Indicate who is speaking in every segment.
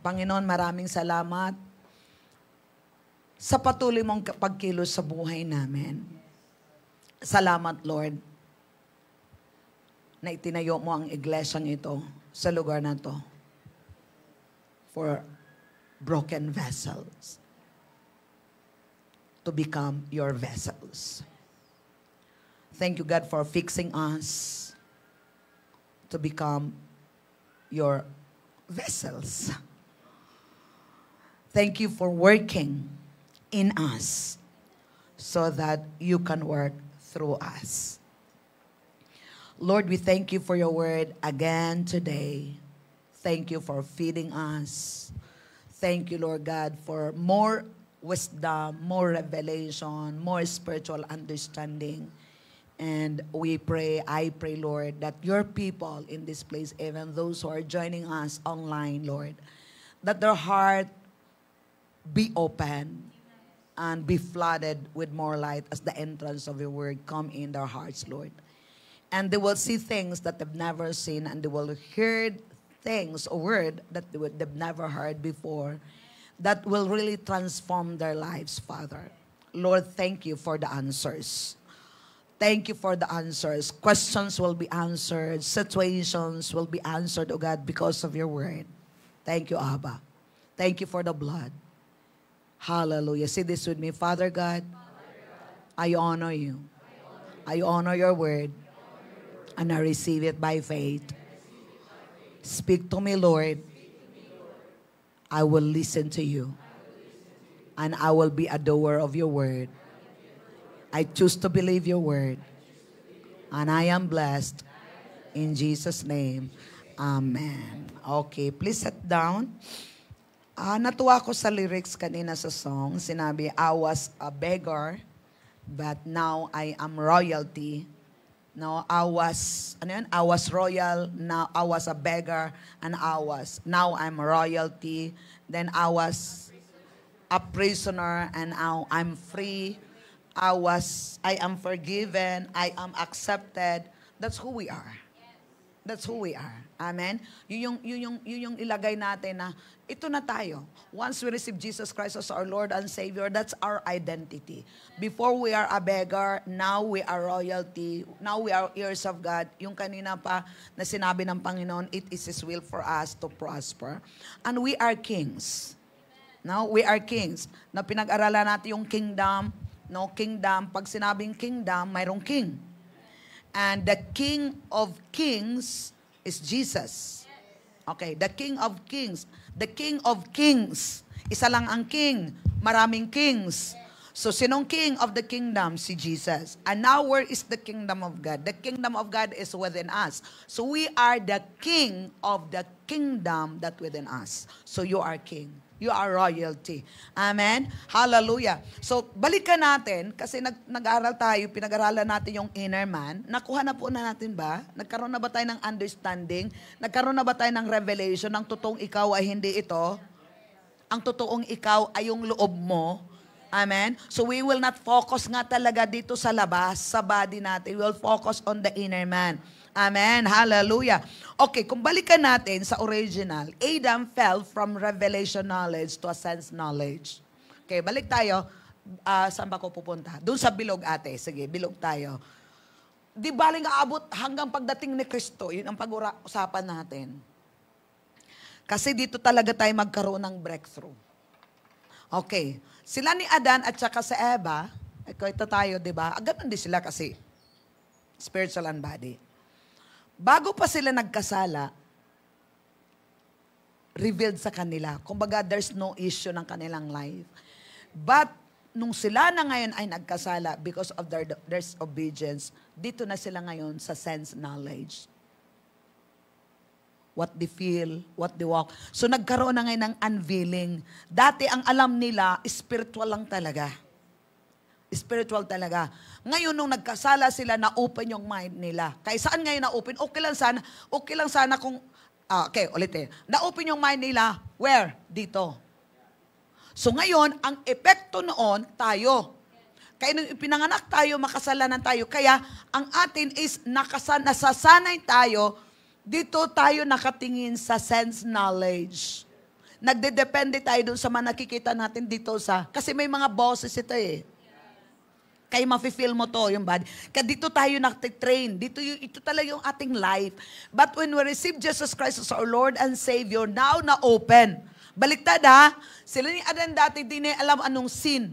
Speaker 1: Panginoon, maraming salamat sa patuloy mong pagkilos sa buhay namin. Salamat, Lord, na itinayo mo ang iglesyang ito sa lugar na to for broken vessels to become your vessels. Thank you, God, for fixing us to become your vessels. Thank you for working in us so that you can work through us. Lord, we thank you for your word again today. Thank you for feeding us. Thank you, Lord God, for more wisdom, more revelation, more spiritual understanding. And we pray, I pray, Lord, that your people in this place, even those who are joining us online, Lord, that their heart be open and be flooded with more light as the entrance of your word come in their hearts, Lord. And they will see things that they've never seen, and they will hear things, a word that they've never heard before, that will really transform their lives, Father. Lord, thank you for the answers. Thank you for the answers. Questions will be answered. Situations will be answered, oh God, because of your word. Thank you, Abba. Thank you for the blood. Hallelujah. Say this with me. Father God, I honor you. I honor your word. And I receive it by faith. Speak to me, Lord. I will listen to you. And I will be a doer of your word. I choose to believe your word. And I am blessed. In Jesus' name. Amen. Okay, please sit down. Natuwa ko sa lyrics kanina sa song. Sinabi, I was a beggar, but now I am royalty. No, I was royal, now I was a beggar, and now I'm royalty. Then I was a prisoner, and now I'm free. I am forgiven, I am accepted. That's who we are. That's who we are. Amen? Yun yung ilagay natin na ito na tayo. Once we receive Jesus Christ as our Lord and Savior, that's our identity. Before we are a beggar, now we are royalty. Now we are heirs of God. Yung kanina pa na sinabi ng Panginoon, it is His will for us to prosper. And we are kings. Now, we are kings. Na pinag-aralan natin yung kingdom. No, kingdom. Pag sinabing kingdom, mayroong king. And the King of Kings is Jesus. Okay, the King of Kings. The King of Kings. Isa lang ang king. Maraming kings. So, sinong king of the kingdom? Si Jesus. And now, where is the kingdom of God? The kingdom of God is within us. So, we are the king of the kingdom that within us. So, you are king. You are royalty. Amen? Hallelujah. So, balikan natin, kasi nag-aral tayo, pinag-aralan natin yung inner man. Nakuha na po na natin ba? Nagkaroon na ba tayo ng understanding? Nagkaroon na ba tayo ng revelation ng totoong ikaw ay hindi ito? Ang totoong ikaw ay yung loob mo. Amen? So, we will not focus nga talaga dito sa labas, sa body natin. We will focus on the inner man. Amen. Hallelujah. Okay, kung balikan natin sa original, Adam fell from revelation knowledge to a sense knowledge. Okay, balik tayo. Saan ba ko pupunta? Doon sa bilog, ate. Sige, bilog tayo. Di baling aabot hanggang pagdating ni Kristo. Yun ang pag-usapan natin. Kasi dito talaga tayo magkaroon ng breakthrough. Okay. Sila ni Adan at saka sa Eva, ito tayo, di ba? Ganun din sila kasi spiritual and body. Bago pa sila nagkasala, revealed sa kanila. Kumbaga, there's no issue ng kanilang life. But, nung sila na ngayon ay nagkasala because of their disobedience, dito na sila ngayon sa sense knowledge. What they feel, what they walk. So, nagkaroon na ngayon ng unveiling. Dati, ang alam nila, spiritual lang talaga. Spiritual talaga. Ngayon, nung nagkasala sila, na-open yung mind nila. Kaya saan ngayon na-open? Okay lang sana kung, okay, ulit na-open yung mind nila, where? Dito. So ngayon, ang epekto noon, tayo. Kaya nung ipinanganak tayo, makasalanan tayo. Kaya, ang atin is, nasasanay tayo, dito tayo nakatingin sa sense knowledge. nagdedepende tayo dun sa mga nakikita natin dito kasi may mga bosses ito eh. Kaya mafe-feel mo to, yung body. Kaya dito tayo nag-train. Ito talaga yung ating life. But when we receive Jesus Christ as our Lord and Savior, now na-open. Baliktad ha, sila ni Adan dati, di na alam anong sin.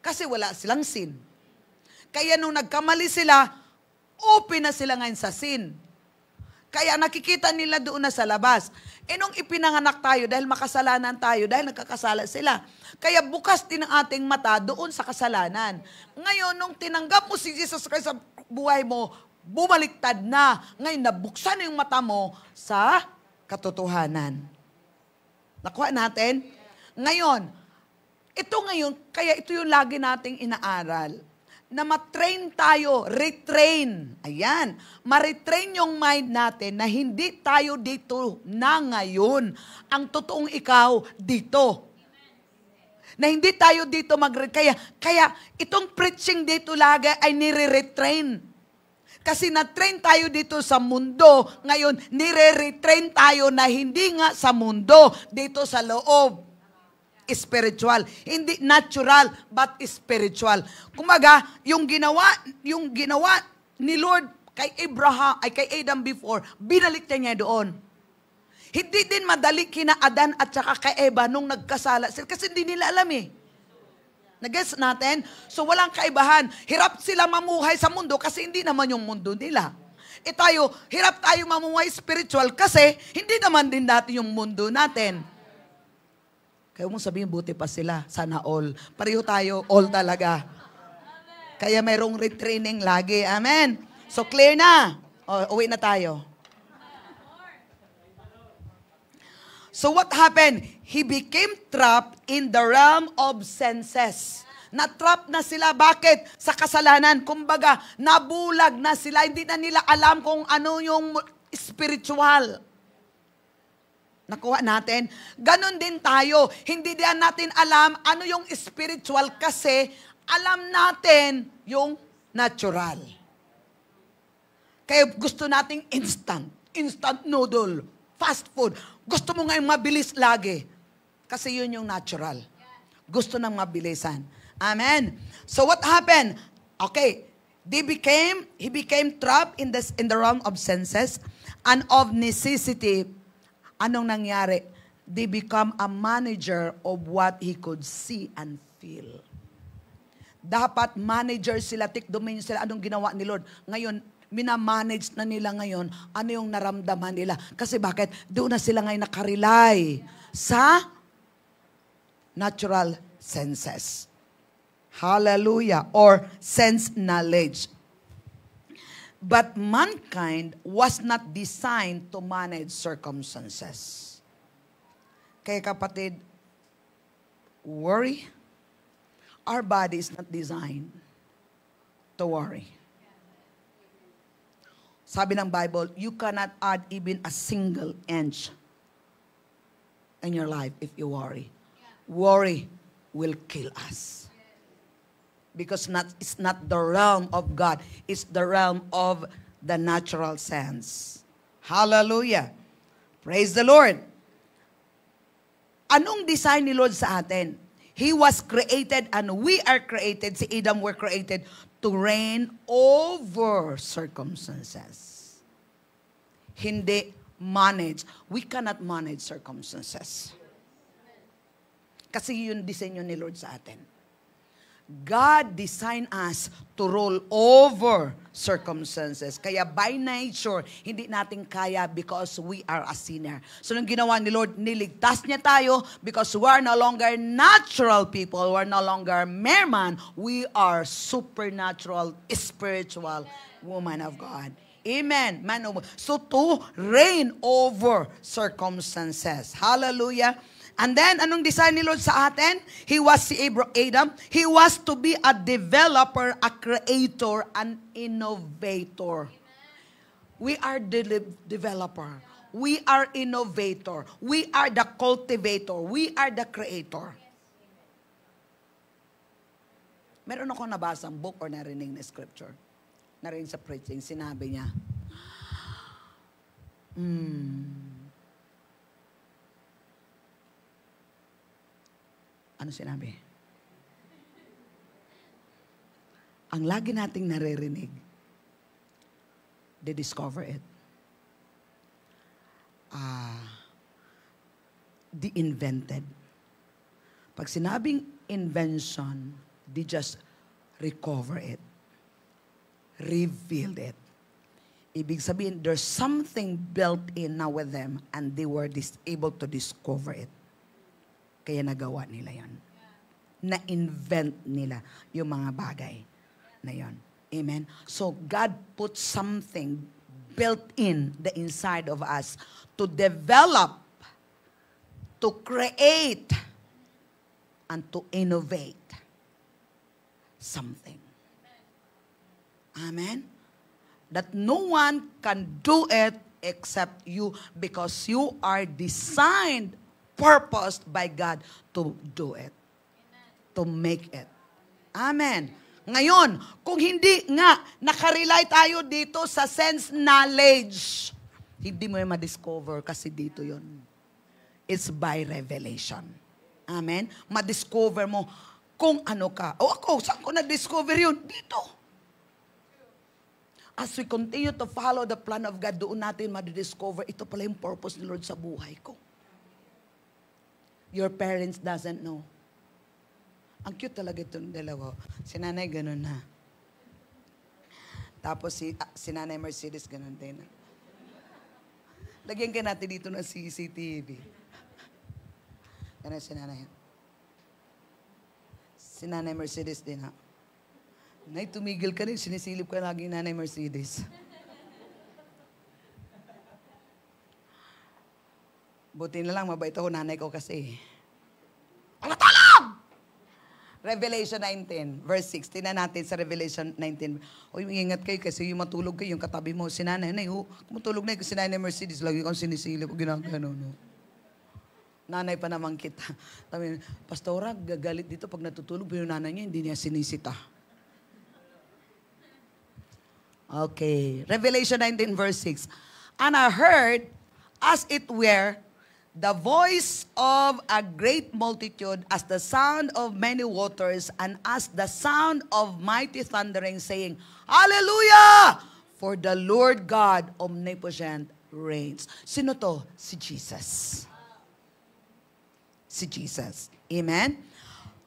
Speaker 1: Kasi wala silang sin. Kaya nung nagkamali sila, open na sila ngayon sa sin. Kaya nakikita nila doon na sa labas. Nung ipinanganak tayo, dahil makasalanan tayo, dahil nagkakasala sila. Kaya bukas din ang ating mata doon sa kasalanan. Ngayon, nung tinanggap mo si Jesus Christ sa buhay mo, bumaliktad na. Ngayon, nabuksan na yung mata mo sa katotohanan. Nakuha natin? Ngayon, kaya ito yung lagi nating inaaral. Na matrain tayo, retrain. Ayan, ma-retrain yung mind natin na hindi tayo dito na ngayon. Ang totoong ikaw dito. Na hindi tayo dito kaya itong preaching dito lagi ay nire-retrain. Kasi na-train tayo dito sa mundo, ngayon nire-retrain tayo na hindi nga sa mundo, dito sa loob. Spiritual. Hindi natural, but spiritual. Kumaga, yung ginawa ni Lord kay Adam before, binalik niya doon. Hindi din madali kina Adan at saka kay Eva nung nagkasala sila kasi hindi nila alam eh. Nag-gets natin? So walang kaibahan. Hirap sila mamuhay sa mundo kasi hindi naman yung mundo nila. Hirap tayo mamuhay spiritual kasi hindi naman din dati yung mundo natin. Kaya mong sabihin, buti pa sila. Sana all. Pareho tayo, all talaga. Kaya mayroong retraining lagi. Amen. So clear na. Uwi na tayo. So what happened? He became trapped in the realm of senses. Na-trap na sila. Bakit? Sa kasalanan. Kumbaga, nabulag na sila. Hindi na nila alam kung ano yung spiritual. Nakuha natin? Ganon din tayo. Hindi din natin alam ano yung spiritual kasi alam natin yung natural. Kaya gusto nating instant noodle, fast food. Gusto mo ngayong mabilis lagi. Kasi yun yung natural. Gusto ng mabilisan. Amen. So what happened? Okay. He became trapped in the realm of senses and of necessity. Anong nangyari? They become a manager of what he could see and feel. Dapat manager sila, take domain sila. Anong ginawa ni Lord? Ngayon, minamanage na nila ngayon. Ano yung naramdaman nila? Kasi bakit? Doon na sila ngayon nakarely sa natural senses. Hallelujah. Or sense knowledge. But mankind was not designed to manage circumstances. Kaya kapatid, worry. Our body is not designed to worry. Sabi ng Bible, you cannot add even a single inch in your life if you worry. Worry will kill us. Because it's not the realm of God. It's the realm of the natural sense. Hallelujah. Praise the Lord. Anong design ni Lord sa atin? He was created and we are created. Si Adam were created to reign over circumstances. Hindi manage. We cannot manage circumstances. Kasi yun disenyo ni Lord sa atin. God designed us to roll over circumstances. Kaya by nature, hindi natin kaya because we are a sinner. So nung ginawa ni Lord, niligtas niya tayo because we are no longer natural people. We are no longer mere man. We are supernatural, spiritual woman of God. Amen. Man of God. So to reign over circumstances. Hallelujah. And then, anong design ni Lord sa atin? He was si Adam. He was to be a developer, a creator, an innovator. We are the developer. We are innovator. We are the cultivator. We are the creator. Meron ako nabasang book or narinig na scripture. Narinig sa preaching, sinabi niya, Ano sinabi? Ang lagi nating naririnig, they discover it. They invented. Pag sinabing invention, they just recover it. Revealed it. Ibig sabihin, there's something built in now with them and they were able to discover it. Kaya nagawa nila yan. Na-invent nila yung mga bagay na yan. Amen? So, God put something built in the inside of us to develop, to create, and to innovate something. Amen? That no one can do it except you because you are designed, purposed by God to do it. To make it. Amen. Ngayon, kung hindi nga nakarely tayo dito sa sense knowledge, hindi mo yung ma-discover kasi dito yon. It's by revelation. Amen? Ma-discover mo kung ano ka. O ako, saan ko na-discover yun? Dito. As we continue to follow the plan of God, doon natin ma-discover, ito pala yung purpose ni Lord sa buhay ko. Your parents doesn't know. Ang cute talaga itong dalawa. Si nanay ganun na. Tapos si nanay Mercedes ganun din. Lagyan ka natin dito ng CCTV. Ganun si nanay. Si nanay Mercedes din ha. Nay, tumigil ka rin. Sinisilip ka lagi nanay Mercedes. Buti na lang, mabait ako nanay ko kasi. Ang natulog! Revelation 19, verse 6. Tingnan natin sa Revelation 19. Uy, ingat kayo kasi yung matulog kayo, yung katabi mo, si nanay, matulog na kasi nanay Mercedes, lagi kang sinisilip, ginagano, no? Nanay pa naman kita. Sabi, Pastora, gagalit dito pag natutulog, pero yung nanay niya, hindi niya sinisita. Okay. Revelation 19, verse 6. And I heard, as it were, the voice of a great multitude, as the sound of many waters, and as the sound of mighty thundering, saying, Hallelujah! For the Lord God omnipotent reigns. Sino to? Si Jesus. Si Jesus. Amen?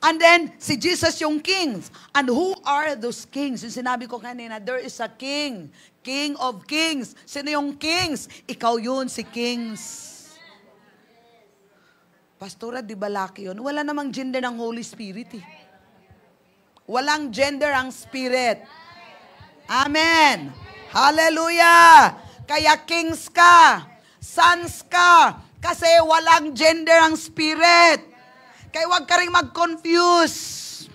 Speaker 1: And then, si Jesus yung kings. And who are those kings? Yung sinabi ko kanina, there is a king. King of kings. Sino yung kings? Ikaw yun, si kings. Pastora, di ba laki yun? Wala namang gender ng Holy Spirit eh. Walang gender ang Spirit. Amen. Hallelujah. Kaya kings ka. Sons ka. Kasi walang gender ang Spirit. Kaya huwag ka rin mag-confuse.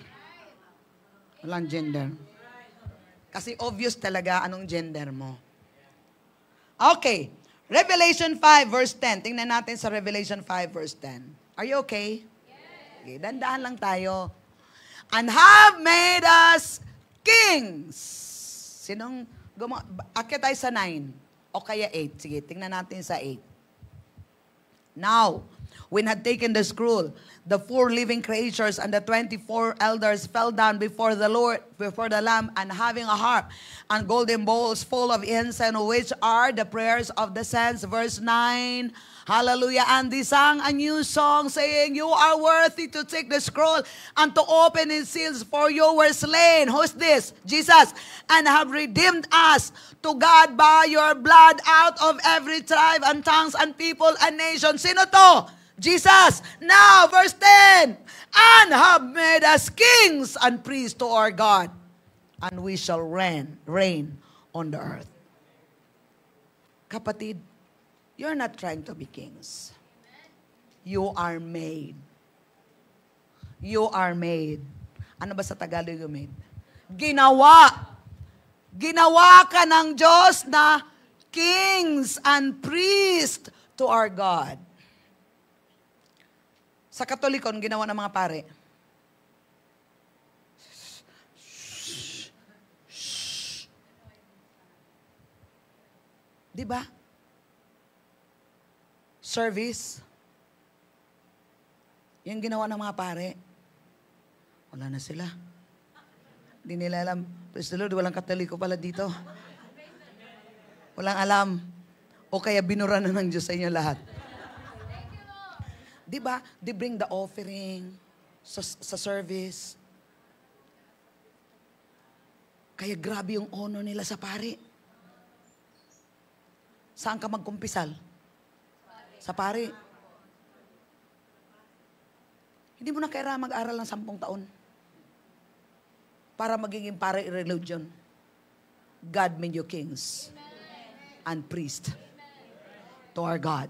Speaker 1: Walang gender. Kasi obvious talaga anong gender mo. Okay. Revelation 5 verse 10. Tingnan natin sa Revelation 5 verse 10. Are you okay? Yes. Okay, dandahan lang tayo. And have made us kings. Sinong akit tayo sa 9 o kaya 8. Sige, tingnan natin sa 8. Now, when had taken the scroll, the 4 living creatures and the 24 elders fell down before the Lord, before the Lamb, and having a harp and golden bowls full of incense, which are the prayers of the saints. Verse 9, hallelujah. And they sang a new song, saying, You are worthy to take the scroll and to open its seals, for you were slain. Who's this? Jesus. And have redeemed us to God by your blood out of every tribe and tongues and people and nation. Sino to? Jesus. Now, verse 10. And have made us kings and priests to our God. And we shall reign on the earth. Kapatid, you're not trying to be kings. You are made. You are made. Ano ba sa Tagalog yung made? Ginawa. Ginawa ka ng Diyos na kings and priests to our God. Sa Katolikon, ginawa ng mga pare. Di ba? Service. Yung ginawa ng mga pare. Wala na sila. Hindi nila alam. Praise the Lord, walang Katoliko pala dito. Walang alam. O kaya binura na ng Diyos sa inyo lahat. Diba? They bring the offering sa service. Kaya grabe yung honor nila sa pari. Saan ka magkumpisal? Sa pari. Hindi mo na kailangan mag-aral ng 10 taon para magiging pari religion. God made you kings and priests to our God,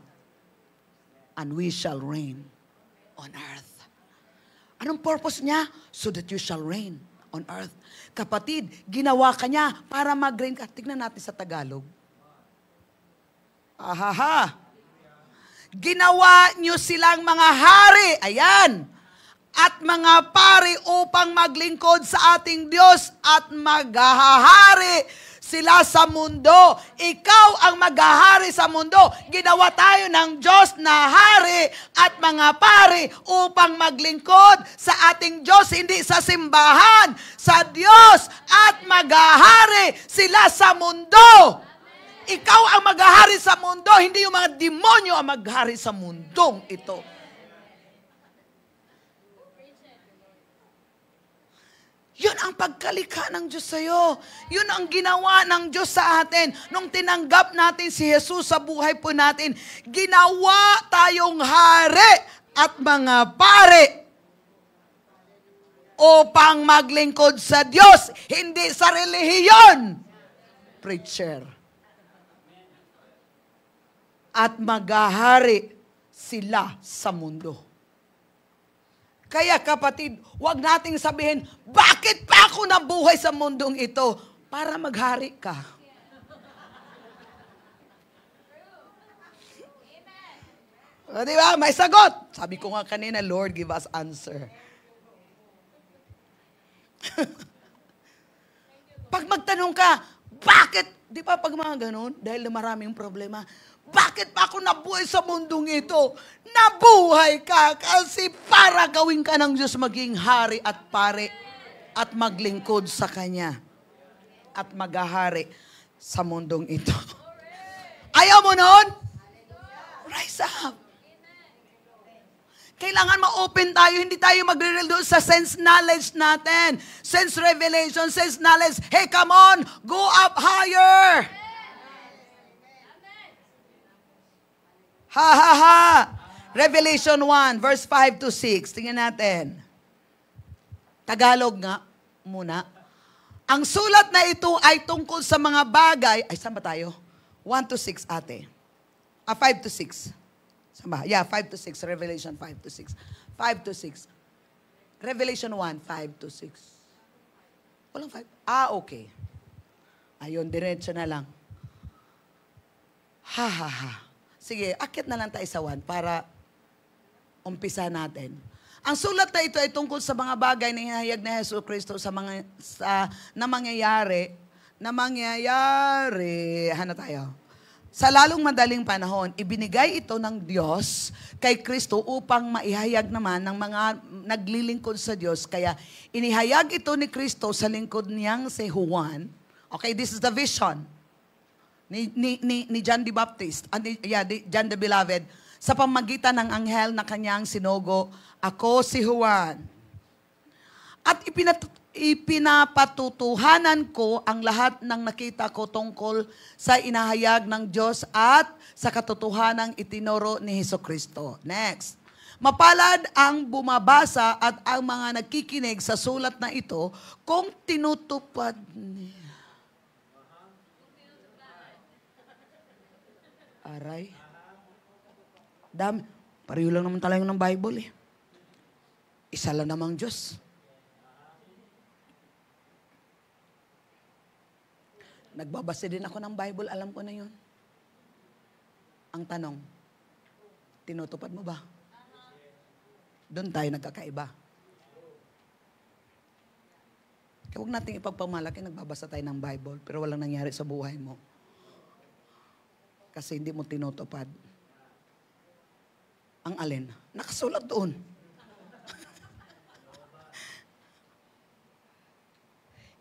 Speaker 1: and we shall reign on earth. Anong purpose niya? So that you shall reign on earth. Kapatid, ginawa ka niya para mag-reign ka. Tignan natin sa Tagalog. Ahaha. Ginawa niyo silang mga hari. Ayan. At mga pari upang maglingkod sa ating Diyos at maghahari sila sa mundo. Ikaw ang maghahari sa mundo. Ginawa tayo ng Diyos na hari at mga pari upang maglingkod sa ating Diyos, hindi sa simbahan, sa Diyos at maghahari sila sa mundo. Ikaw ang maghahari sa mundo, hindi yung mga demonyo ang maghahari sa mundong ito. Yun ang pagkalikha ng Diyos sa'yo. Yun ang ginawa ng Diyos sa atin. Nung tinanggap natin si Jesus sa buhay po natin, ginawa tayong hari at mga pari upang maglingkod sa Diyos, hindi sa relihiyon. Preacher. At maghahari sila sa mundo. Kaya kapatid, huwag nating sabihin, bakit pa ako nabuhay sa mundong ito? Para maghari ka. O, diba? May sagot. Sabi ko nga kanina, Lord, give us answer. Pag magtanong ka, bakit? Di ba pag mga ganun, dahil na maraming problema, bakit pa ako nabuhay sa mundong ito? Nabuhay ka kasi para gawin ka ng Diyos maging hari at pare at maglingkod sa Kanya at maghahari sa mundong ito. Ayaw mo noon? Rise up. Kailangan ma-open tayo, hindi tayo magre-rely doon sa sense knowledge natin. Sense revelation, sense knowledge. Hey, come on, go up higher. Ha, ha, ha. Revelation 1, verse 5 to 6. Tingnan natin. Tagalog nga muna. Ang sulat na ito ay tungkol sa mga bagay. Ay, saan ba tayo? 1 to 6, ate. 5 to 6. Saan ba? Yeah, 5 to 6. Revelation 5 to 6. 5 to 6. Revelation 1, 5 to 6. Walang 5? Okay. Ayun, diretso na lang. Ha, ha, ha. Sige, akit na lang tayo sa 1 para umpisa natin. Ang sulat na ito ay tungkol sa mga bagay na hinahayag na Hesus Kristo na mangyayari, hana tayo. Sa lalong madaling panahon, ibinigay ito ng Diyos kay Kristo upang maihayag naman ng mga naglilingkod sa Diyos. Kaya inihayag ito ni Kristo sa lingkod niyang si Juan. Okay, this is the vision ni John the Baptist, John the Beloved, sa pamagitan ng anghel na kanyang sinugo, ako si Juan. At ipinapatutuhanan ko ang lahat ng nakita ko tungkol sa inahayag ng Diyos at sa katotohanang itinuro ni Hesukristo. Next. Mapalad ang bumabasa at ang mga nagkikinig sa sulat na ito kung tinutupad niya. Aray. Dami. Pareho lang naman talaga ng Bible eh. Isa lang namang Diyos. Nagbabasa din ako ng Bible, alam ko na yun. Ang tanong, tinutupad mo ba? Doon tayo nagkakaiba. Kaya huwag natin ipagpamalaki, nagbabasa tayo ng Bible, pero walang nangyari sa buhay mo. Kasi hindi mo tinutupad. Ang alin? Nakasulat doon.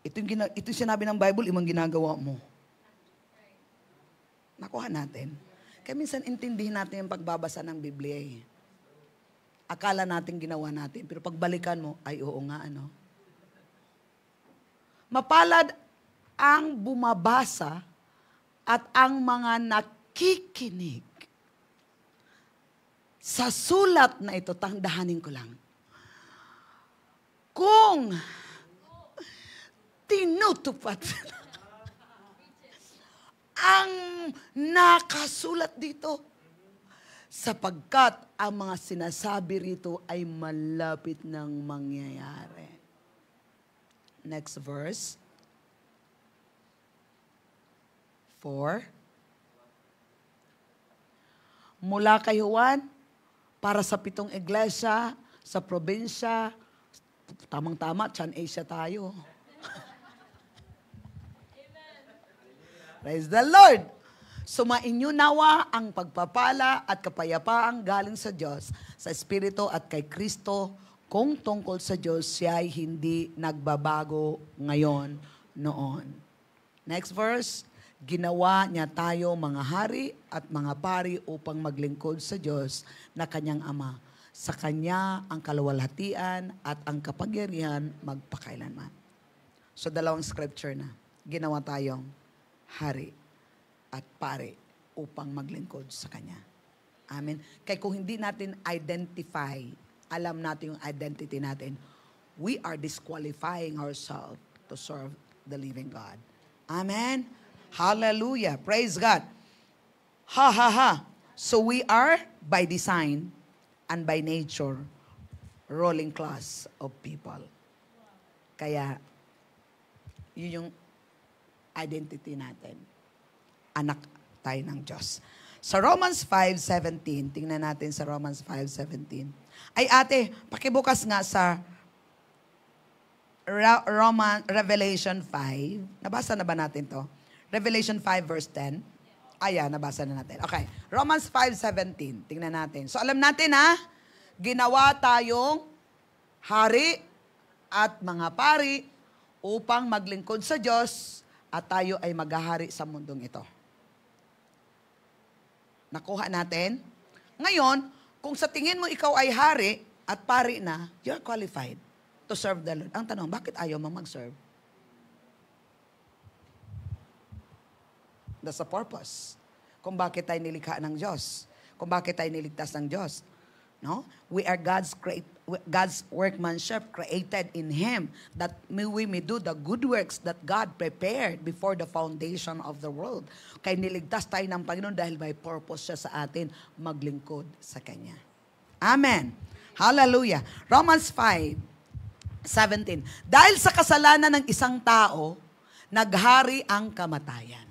Speaker 1: Ito yung sinabi ng Bible, imang ginagawa mo. Nakuha natin. Kaya minsan intindihin natin yung pagbabasa ng Biblia eh. Akala natin ginawa natin, pero pagbalikan mo, ay oo nga, ano. Mapalad ang bumabasa at ang mga nakikinig sa sulat na ito, tandahanin ko lang. Kung tinutupad ang nakasulat dito, sapagkat ang mga sinasabi rito ay malapit ng mangyayari. Next verse. 4. Mula kay Juan, para sa 7 iglesia, sa probinsya, tamang-tama, Chan Asia tayo. Praise the Lord! Sumainyo nawa ang pagpapala at kapayapaang galing sa Diyos, sa Espiritu at kay Kristo, kung tungkol sa Diyos, siya ay hindi nagbabago ngayon, noon. Next verse. Ginawa niya tayo mga hari at mga pari upang maglingkod sa Diyos na kanyang Ama. Sa Kanya ang kaluwalhatian at ang kapangyarihan magpakailanman. So, dalawang scripture na. Ginawa tayong hari at pari upang maglingkod sa Kanya. Amen. Kaya kung hindi natin identify, alam natin yung identity natin, we are disqualifying ourselves to serve the living God. Amen. Hallelujah. Praise God. Ha, ha, ha. So we are, by design and by nature, ruling class of people. Kaya, yun yung identity natin. Anak tayo ng Diyos. Sa Romans 5:17, tingnan natin sa Romans 5:17. Ay ate, pakibukas nga sa Revelation 5. Nabasa na ba natin to? Revelation 5 verse 10. Ayan, nabasa na natin. Okay. Romans 5:17. Tingnan natin. So alam natin ginawa tayong hari at mga pari upang maglingkod sa Diyos at tayo ay maghahari sa mundong ito. Nakuha natin. Ngayon, kung sa tingin mo ikaw ay hari at pari na, you're qualified to serve the Lord. Ang tanong, bakit ayaw mo mag-serve? That's the purpose. Kung bakit tayo nilikha ng Diyos. Kung bakit tayo niligtas ng Diyos. No? We are God's workmanship created in Him that we may do the good works that God prepared before the foundation of the world. Kaya niligtas tayo ng Panginoon dahil may purpose siya sa atin maglingkod sa Kanya. Amen. Hallelujah. Romans 5:17. Dahil sa kasalanan ng isang tao, naghari ang kamatayan.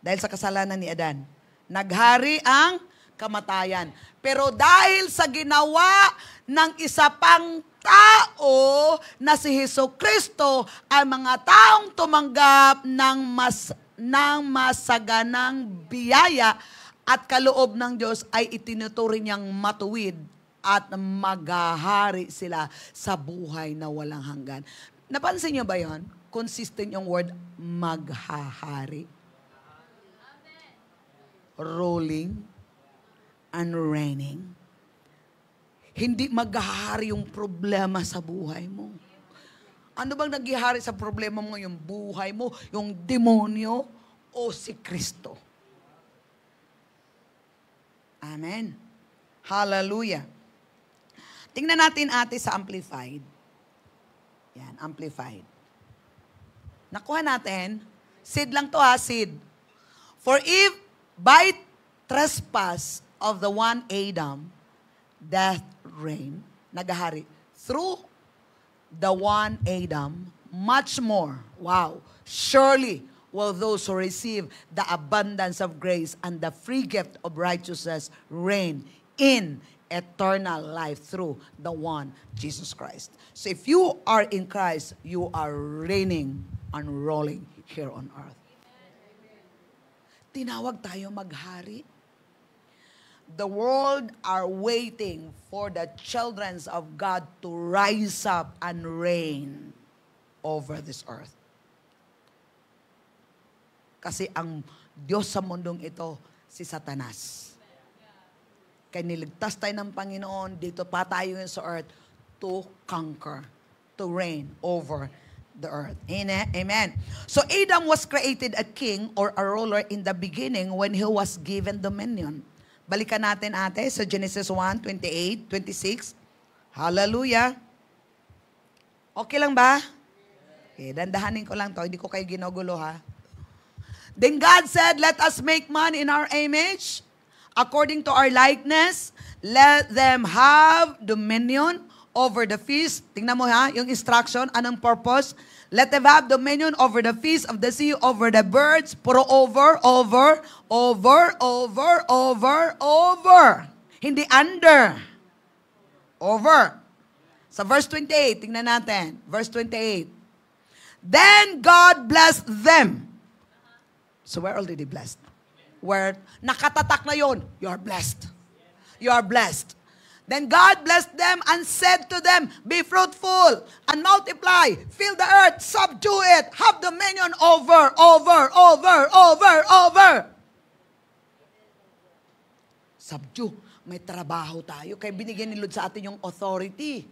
Speaker 1: Dahil sa kasalanan ni Adan, naghari ang kamatayan. Pero dahil sa ginawa ng isa pang tao na si Jesucristo, ang mga taong tumanggap ng masaganang biyaya at kaloob ng Diyos ay itinuturing niyang matuwid at maghahari sila sa buhay na walang hanggan. Napansin niyo ba yon? Consistent yung word maghahari. Ruling and reigning. Hindi maghahari yung problema sa buhay mo. Ano bang naghihari sa problema mo? Yung buhay mo, yung demonyo, o si Kristo? Amen. Hallelujah. Tingnan natin ate sa Amplified. Yan, Amplified. Nakuha natin. Seed lang to seed. For if by trespass of the one Adam, death reigned, nagahari, through the one Adam, much more, wow, surely will those who receive the abundance of grace and the free gift of righteousness reign in eternal life through the one, Jesus Christ. So if you are in Christ, you are reigning and rolling here on earth. Tinawag tayo maghari. The world are waiting for the children of God to rise up and reign. over this earth. Kasi ang Diyos sa mundong ito, si Satanas. Kaya niligtas tayo ng Panginoon, dito pa tayo sa earth to conquer, to reign over the earth. Amen. So Adam was created a king or a ruler in the beginning when he was given dominion. Balikan natin ate sa Genesis 1, 28, 26. Hallelujah. Okay lang ba? Okay, dandahanin ko lang to. Hindi ko kayo ginugulo ha. Then God said, let us make man in our image, according to our likeness. Let them have dominion over the fish. Tingnan mo ha, yung instruction, anong purpose? Let them have dominion over the fish of the sea, over the birds, puro over. Hindi under. Over. Sa verse 28, tingnan natin. Verse 28. Then God blessed them. So we're already blessed. We're nakatatak na yon. You are blessed. You are blessed. Then God blessed them and said to them, be fruitful and multiply, fill the earth, subdue it, have dominion over. Subdue. May trabaho tayo. Kaya binigyan ni Lord sa atin yung authority.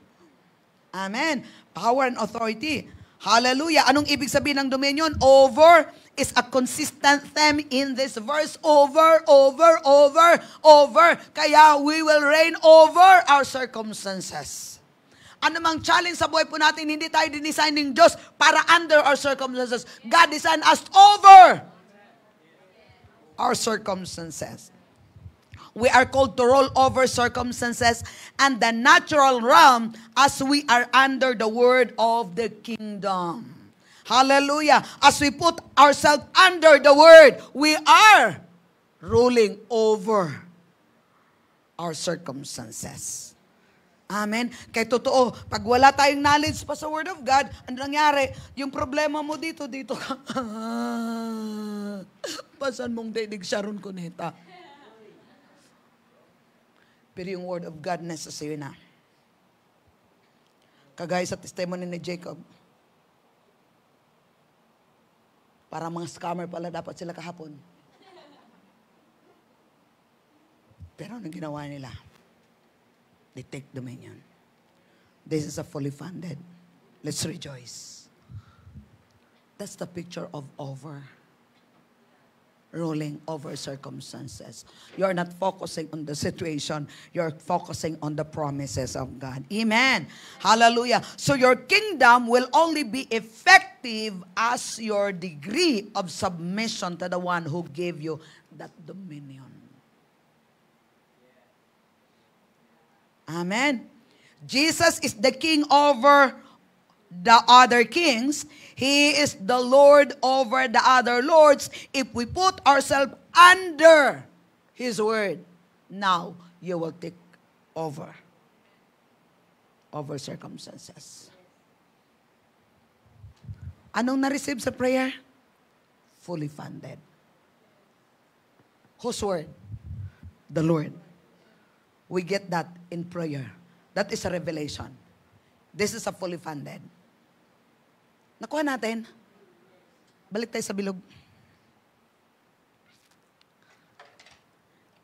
Speaker 1: Amen. Power and authority. Hallelujah. Anong ibig sabihin ng dominion? Over is a consistent theme in this verse. Over. Kaya we will reign over our circumstances. Ano mang challenge sa buhay po natin, hindi tayo dinisign ng Diyos para under our circumstances. God designed us over our circumstances. We are called to roll over circumstances and the natural realm as we are under the word of the kingdom. Hallelujah. As we put ourselves under the word, we are ruling over our circumstances. Amen. Kaya totoo, pag wala tayong knowledge pa sa word of God, ano nangyari? Yung problema mo dito ka. Pasan mong dinig Sharon Cuneta. Pero yung word of God necessary na. Kagaya sa testimony ni Jacob. Para mga scammer pala dapat sila kahapon. Pero anong ginawa nila? They take dominion. This is a fully funded. Let's rejoice. That's the picture of over. Ruling over circumstances. You're not focusing on the situation. You're focusing on the promises of God. Amen. Hallelujah. So your kingdom will only be effective as your degree of submission to the one who gave you that dominion. Amen. Jesus is the king over the other kings. He is the Lord over the other lords. If we put ourselves under His word, now you will take over circumstances. Anong na-receive sa prayer? Fully funded. Whose word? The Lord. We get that in prayer. That is a revelation. This is a fully funded. Nakuha natin. Balik tayo sa bilog.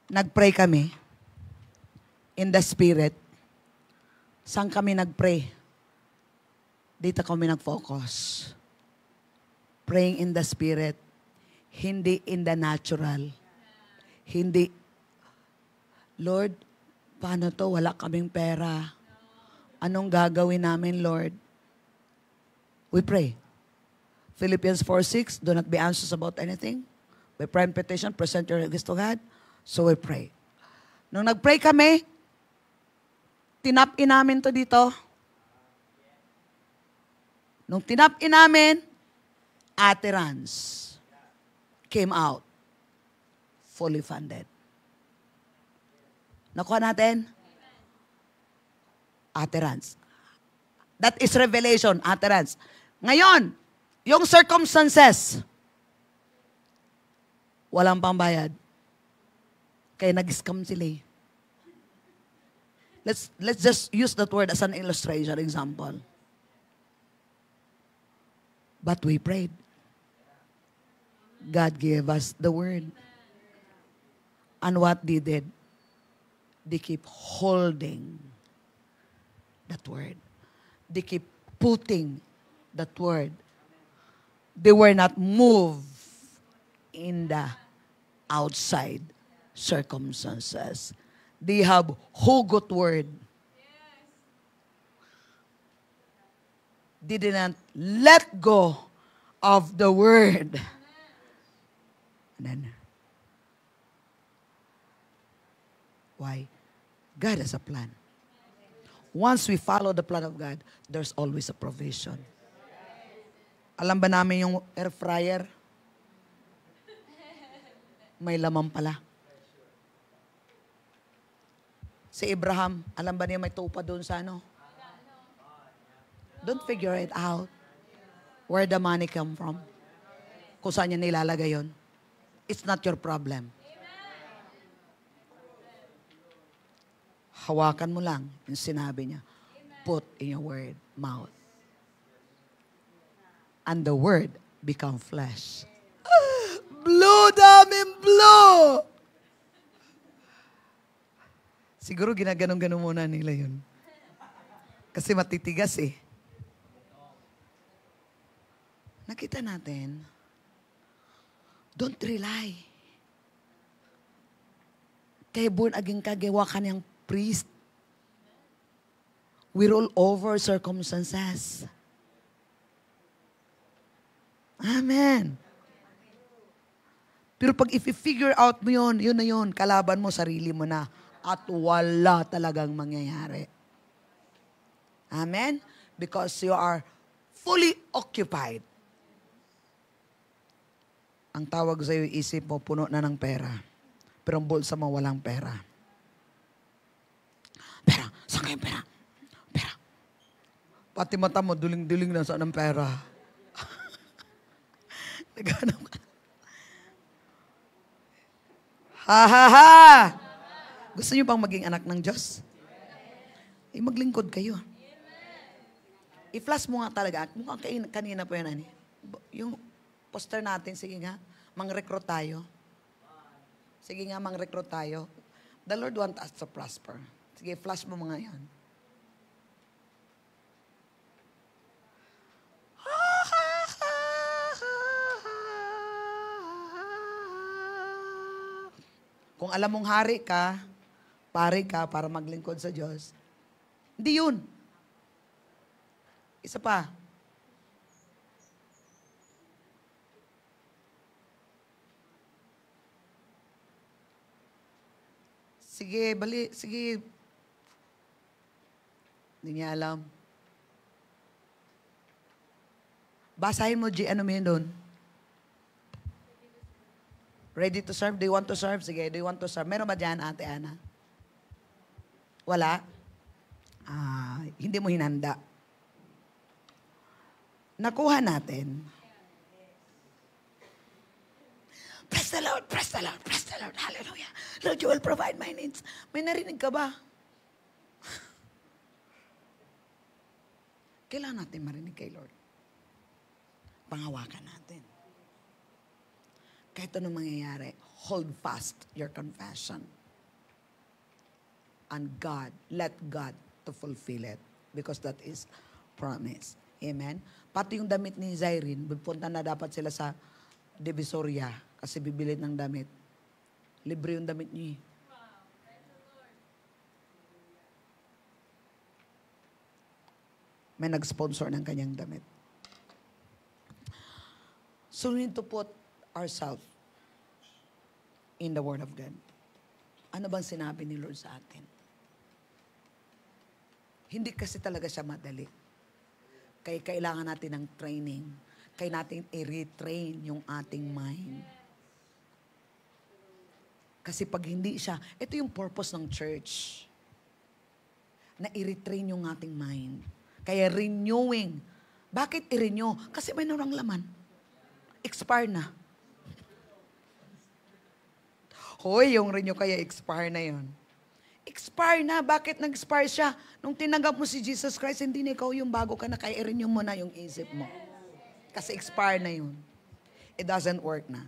Speaker 1: Nag-pray kami in the Spirit. Saan kami nag-pray? Dito kami nag-focus. Praying in the Spirit. Hindi in the natural. Hindi, Lord, paano to? Wala kaming pera. Anong gagawin namin, Lord? We pray. Philippians 4:6, do not be anxious about anything. By prayer and petition, present your request to God. So we pray. Nung nag-pray kami, tinap-in namin to dito. Nung tinap-in namin, Ate Rans came out. Fully funded. Nakuha natin? Ate Rans. That is revelation, Ate Rans. Ngayon, yung circumstances, walang pambayad. Kaya nag-scam sila eh. Let's just use that word as an illustration, example. But we prayed. God gave us the word. And what they did? They keep holding that word. They keep putting that word. They were not moved in the outside circumstances. They have hugot word. They did not let go of the word. And then, why? God has a plan. Once we follow the plan of God, there's always a provision. Alam ba namin yung air fryer? May laman pala. Si Abraham, alam ba niya may tupa doon sa ano? Don't figure it out. Where the money come from. Kung saan niya nilalagay yun. It's not your problem. Hawakan mo lang yung sinabi niya. Put in your word, mouth. And the word become flesh. Blue, daming blue! Siguro ginaganong-ganon muna nila yun. Kasi matitigas eh. Nakita natin, don't rely. Kay born again ka, gawa ka niyang priest. We roll over circumstances. Amen. Pero pag if-figure out mo yun, yun na yun, kalaban mo, sarili mo na. At wala talagang mangyayari. Amen? Because you are fully occupied. Ang tawag sa'yo, isip mo, puno na ng pera. Pero ang bulsa mo, walang pera. Pera, saan kayong pera? Pera. Pati mata mo, duling-duling na saan ang pera. Naghanap ka. Ha, ha, ha! Gusto niyo bang maging anak ng Diyos? Eh, maglingkod kayo. I-flash mo nga talaga. Mukhang kanina po yan, ani. Yung poster natin, sige nga, mang-recruit tayo. Sige nga, mang-recruit tayo. The Lord wants us to prosper. Sige, flash mo mga yan. Kung alam mong hari ka, pare ka para maglingkod sa Diyos, hindi yun. Isa pa. Sige, sige. Hindi niya alam. Basahin mo, G, ano mo yun doon? Ready to serve? Do you want to serve? Sige, do you want to serve? Meron ba dyan, Ate Ana? Wala? Hindi mo hinanda. Nakuha natin. Bless the Lord, bless the Lord, bless the Lord. Hallelujah. Lord, you will provide my needs. May narinig ka ba? Kailangan natin marinig kay Lord. Pangawakan natin. Kahit anong mangyayari, hold fast your confession. And God, let God to fulfill it. Because that is promise. Amen? Pati yung damit ni Zyrene, pupunta na dapat sila sa Divisoria kasi bibili ng damit. Libre yung damit niya. May nag-sponsor ng kanyang damit. So we need to put ourselves in the Word of God. Ano bang sinabi ni Lord sa atin? Hindi kasi talaga siya madali. Kaya kailangan natin ng training. Kaya natin i-retrain yung ating mind. Kasi pag hindi siya, ito yung purpose ng church. Na i-retrain yung ating mind. Kaya renewing. Bakit i-renew? Kasi may narang laman. Expire na. Hoy, yung renew kaya expire na yun. Expire na. Bakit nag-expire siya? Nung tinanggap mo si Jesus Christ, hindi na ikaw yung bago ka na, kaya i-renew mo na yung isip mo. Kasi expire na yun. It doesn't work na.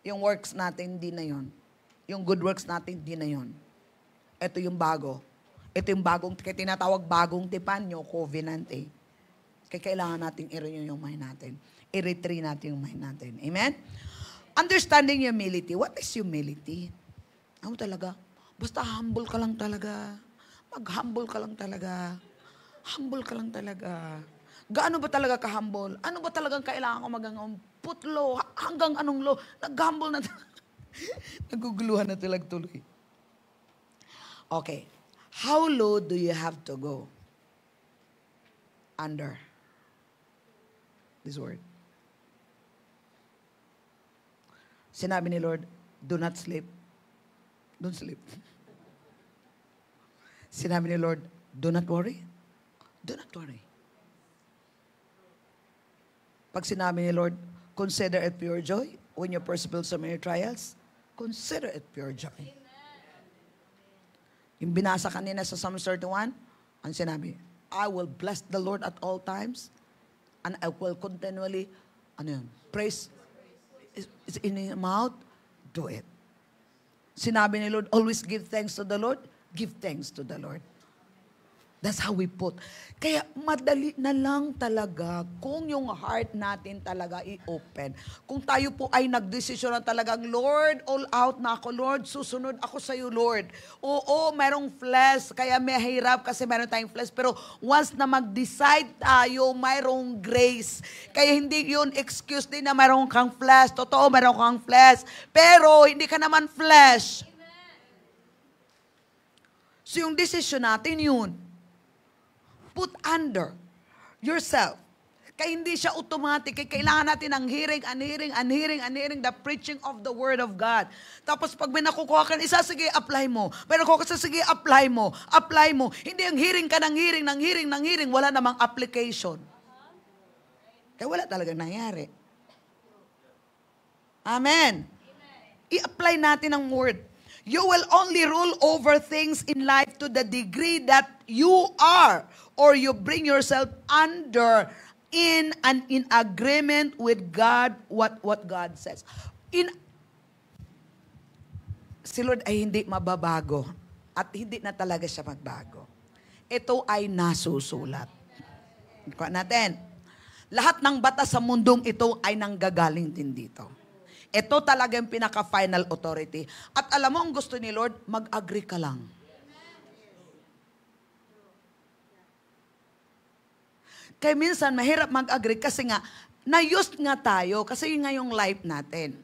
Speaker 1: Yung works natin, hindi na yun. Yung good works natin, hindi na yun. Ito yung bago. Ito yung bagong, kaya tinatawag bagong tipan, yung covenant eh. Kaya kailangan natin i-renew yung mind natin. I-retrain natin yung mind natin. Amen? Understanding humility. What is humility? Ano talaga? Basta humble ka lang talaga. Mag-humble ka lang talaga. Humble ka lang talaga. Gaano ba talaga ka-humble? Ano ba talagang kailangan ko put low? Hanggang anong low? Nag-humble na naguguluhan na tuloy. Okay. How low do you have to go? Under this word. Sinabi ni Lord, do not sleep. Don't sleep. Sinabi ni Lord, do not worry. Do not worry. Pag sinabi ni Lord, consider it pure joy when you persevere so many trials, consider it pure joy. Yung binasa kanina sa Psalm 31, ang sinabi, I will bless the Lord at all times, and I will continually, praise is in your mouth, do it. Sinabi ni Lord, always give thanks to the Lord, give thanks to the Lord. That's how we put. Kaya madali na lang talaga kung yung heart natin talaga i-open. Kung tayo po ay nagdesisyon na talagang, Lord, all out na ako, Lord, susunod ako sa iyo, Lord. Oo, merong flesh, kaya may hirap kasi meron tayong flesh. Pero once na mag-decide tayo, mayroong grace. Kaya hindi yun excuse din na mayroong kang flesh. Totoo, mayroong kang flesh. Pero hindi ka naman flesh. So yung decision natin yun. Put under yourself. Kaya hindi siya automatic. Kaya kailangan natin ang hearing, the preaching of the Word of God. Tapos pag may nakukuha ka, isa, sige, apply mo. May nakukuha ka, sige, apply mo. Hindi ang hearing ka ng hearing, wala namang application. Kaya wala talagang nangyari. Amen. I-apply natin ang Word. You will only rule over things in life to the degree that you are or you bring yourself under in agreement with God, what God says. Si Lord ay hindi mababago at hindi na talaga siya magbago. Ito ay nasusulat. Kuha natin. Lahat ng batas sa mundong ito ay nanggagaling din dito. Ito talaga yung pinaka-final authority. At alam mo, ang gusto ni Lord, mag-agree ka lang. Kaya minsan, mahirap mag-agree kasi nga, na-used nga tayo kasi yun nga yung life natin.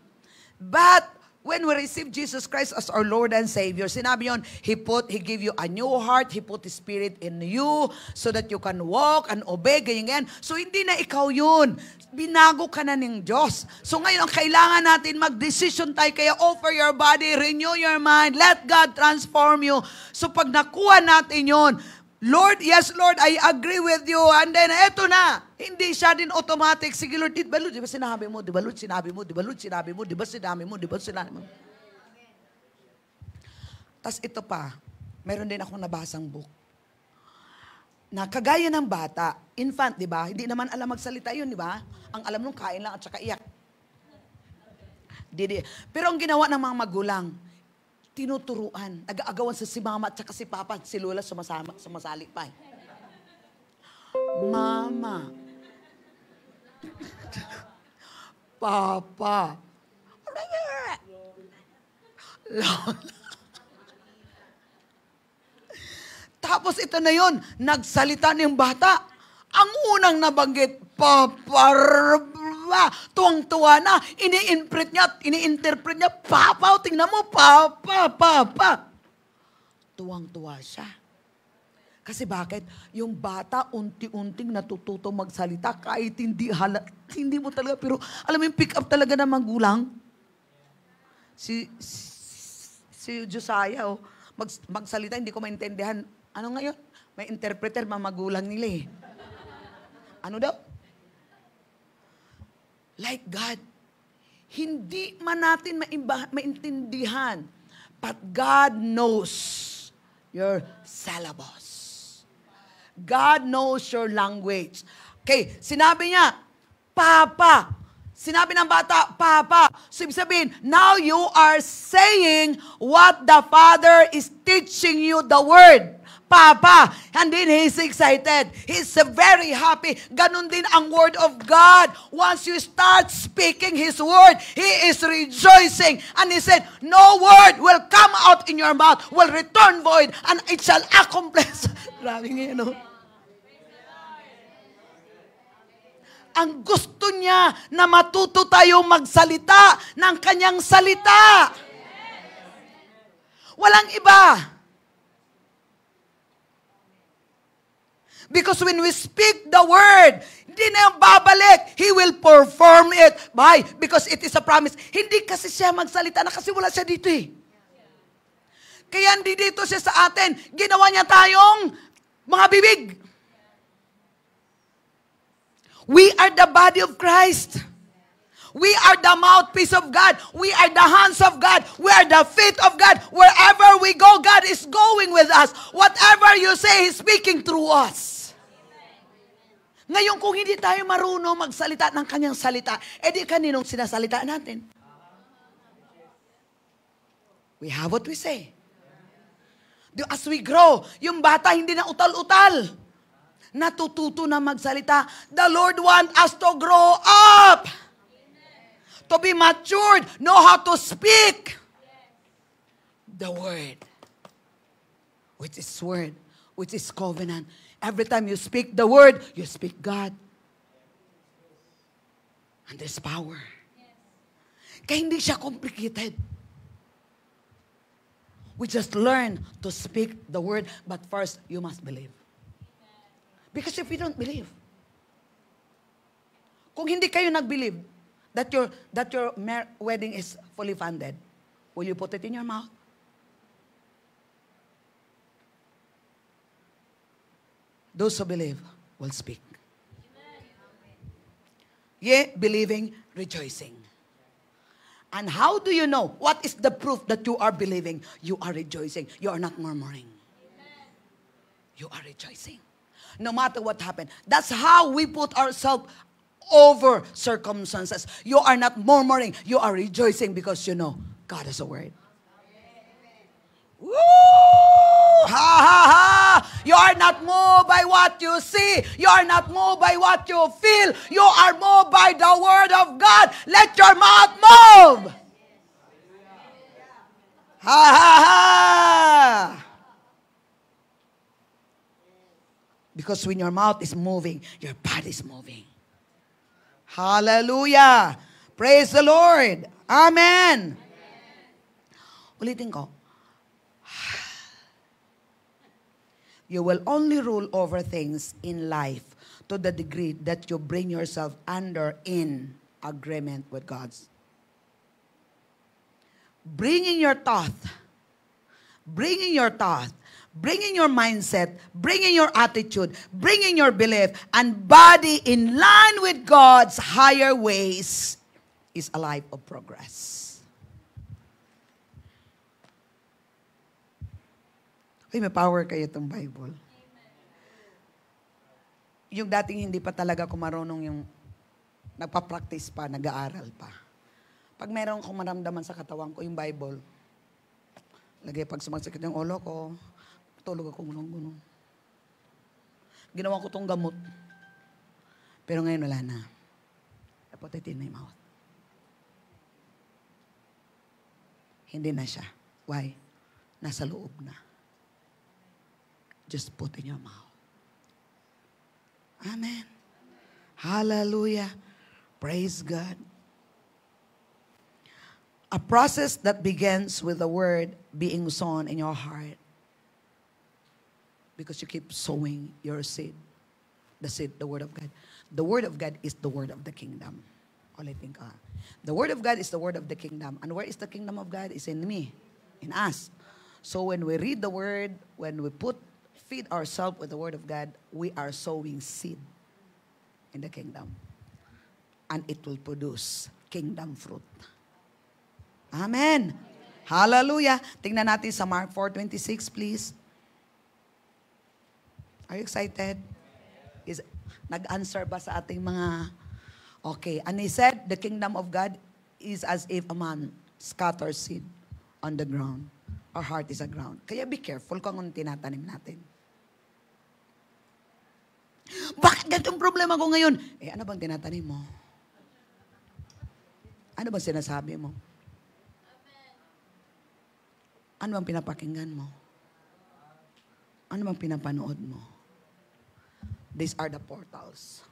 Speaker 1: But, when we receive Jesus Christ as our Lord and Savior, sinabi yun, He gave you a new heart, He put His Spirit in you so that you can walk and obey, ganyan. So, hindi na ikaw yun. Binago ka na ng Diyos. So, ngayon, ang kailangan natin, mag-decision tayo, kaya offer your body, renew your mind, let God transform you. So, pag nakuha natin yun, Lord, yes Lord, I agree with you. And then, eto na. Hindi siya din automatic. Sige Lord, di ba sinabi mo? Di ba Lord, sinabi mo? Di ba Lord, sinabi mo? Di ba sinabi mo? Di ba sinabi mo? Tas ito pa, meron din akong nabasang book. Na kagaya ng bata, infant, di ba? Hindi naman alam magsalita yun, di ba? Ang alam nung kain lang at saka iyak. Pero ang ginawa ng mga magulang, tinuturuan. Nag-aagawan sa si mama at saka si papa. Si Lola sumasali pa. Mama. Papa. Lola. Tapos ito na yun, nagsalita ng bata. Ang unang nabanggit, Papa. Tuwang-tuwa na, ini-interpret niya, Papa, tingnan mo, Papa. Tuwang-tuwa siya. Kasi bakit? Yung bata, unti-unting natututo magsalita, kahit hindi mo talaga, pero alam mo yung pick up talaga ng magulang? Si Josiah, magsalita, hindi ko maintindihan. Ano ngayon? May interpreter, magulang nila eh. Ano daw? Like God. Hindi man natin maintindihan. But God knows your syllabus. God knows your language. Okay, sinabi niya, Papa. Sinabi ng bata, Papa. So, ibig sabihin, now you are saying what the Father is teaching you the Word. Papa. And then he's excited. He's very happy. Ganon din ang Word of God. Once you start speaking His Word, He is rejoicing. And He said, no word will come out in your mouth, will return void, and it shall accomplish. Grabe nga, no? Ang gusto niya na matuto tayong magsalita ng kanyang salita. Walang iba. Because when we speak the word, hindi na yung babalik. He will perform it. Why? Because it is a promise. Hindi kasi siya magsalita na kasi wala siya dito eh. Kaya hindi dito siya sa atin. Ginawa niya tayong mga bibig. We are the body of Christ. We are the mouthpiece of God. We are the hands of God. We are the feet of God. Wherever we go, God is going with us. Whatever you say, He's speaking through us. Ngayon, kung hindi tayo marunong magsalita ng kanyang salita, edi kaninong sinasalita natin? We have what we say. As we grow, yung bata hindi na utal-utal. Natututo na magsalita. The Lord wants us to grow up. To be matured. Know how to speak. The word. Which is word. Which is covenant. Every time you speak the word, you speak God. And there's power. Kaya hindi siya complicated. We just learn to speak the word. But first, you must believe. Because if you don't believe, kung hindi kayo nag-believe that your wedding is fully funded, will you put it in your mouth? Those who believe will speak. Yea, believing, rejoicing. And how do you know? What is the proof that you are believing? You are rejoicing. You are not murmuring. You are rejoicing. No matter what happened. That's how we put ourselves over circumstances. You are not murmuring. You are rejoicing because you know God has a word. Woo! Ha ha ha! You are not moved by what you see. You are not moved by what you feel. You are moved by the word of God. Let your mouth move. Ha ha ha! Because when your mouth is moving, your body is moving. Hallelujah! Praise the Lord! Amen! Ulitin ko. You will only rule over things in life to the degree that you bring yourself under in agreement with God's. Bringing your thought, bringing your mindset, bringing your attitude, bringing your belief, and body in line with God's higher ways is a life of progress. Uy, may power kayo itong Bible. Yung dating hindi pa talaga ako marunong yung nagpa-practice pa, nag-aaral pa. Pag meron akong maramdaman sa katawan ko, yung Bible, lagay pag sumasakit yung ulo ko, tulog ako gulong-gulong. Ginawa ko tong gamot. Pero ngayon wala na. I put it in my mouth. Hindi na siya. Why? Nasa loob na. Just put in your mouth. Amen. Hallelujah. Praise God. A process that begins with the word being sown in your heart. Because you keep sowing your seed. The seed, the word of God. The word of God is the word of the kingdom. Ulitin ka. The word of God is the word of the kingdom. And where is the kingdom of God? It's in me. In us. So when we read the word, when we feed ourselves with the word of God, we are sowing seed in the kingdom. And it will produce kingdom fruit. Amen. Hallelujah. Tingnan natin sa Mark 4:26, please. Are you excited? Nag-answer ba sa ating mga Okay, and he said, the kingdom of God is as if a man scatters seed on the ground. Our heart is a ground. Kaya be careful kung anong tinatanim natin. Bakit ganitong problema ko ngayon? Ano bang tinatanim mo? Ano bang sinasabi mo? Ano bang pinapakinggan mo? Ano bang pinapanood mo? These are the portals.